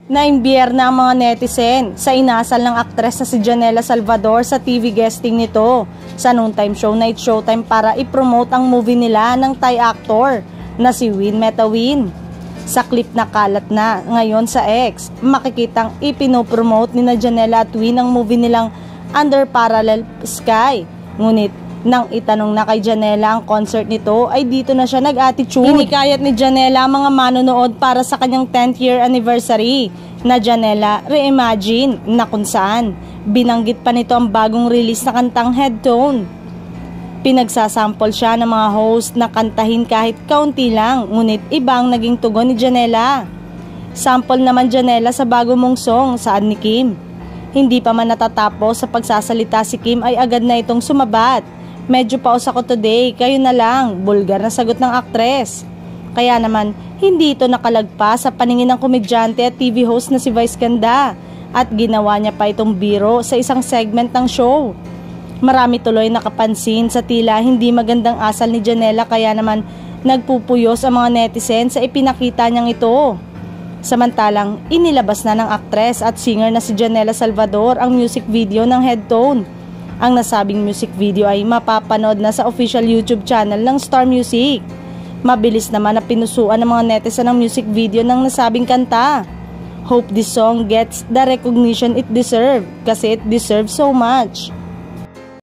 Naimbiyer na ang mga netizen sa inasal ng aktres na si Janela Salvador sa TV guesting nito sa noontime show Night Showtime para i-promote ang movie nila ng Thai actor na si Win Metawin. Sa clip na kalat na ngayon sa X, makikitang ipinopromote ni na Janela at Win ang movie nilang Under Parallel Sky. Ngunit nang itanong na kay Janela ang concert nito ay dito na siya nag-attitude. Hinikayat ni Janela ang mga manonood para sa kanyang 10th year anniversary na Janela Reimagine na kung saan binanggit pa nito ang bagong release na kantang Head Tone. Pinagsasample siya ng mga host na kantahin kahit kaunti lang, ngunit ibang naging tugon ni Janela. Sample naman Janela sa bago mong song Saan ni Kim. Hindi pa man natatapos sa pagsasalita si Kim ay agad na itong sumabat. Medyo pause ako today, kayo na lang, bulgar na sagot ng aktres. Kaya naman, hindi ito nakalagpas sa paningin ng komedyante at TV host na si Vice Ganda at ginawa niya pa itong biro sa isang segment ng show. Marami tuloy nakapansin sa tila hindi magandang asal ni Janela kaya naman nagpupuyos ang mga netizen sa ipinakita niyang ito. Samantalang, inilabas na ng aktres at singer na si Janela Salvador ang music video ng Head Tone. Ang nasabing music video ay mapapanood na sa official YouTube channel ng Star Music. Mabilis naman na pinusuan ng mga netizen ang music video ng nasabing kanta. Hope this song gets the recognition it deserves kasi it deserves so much.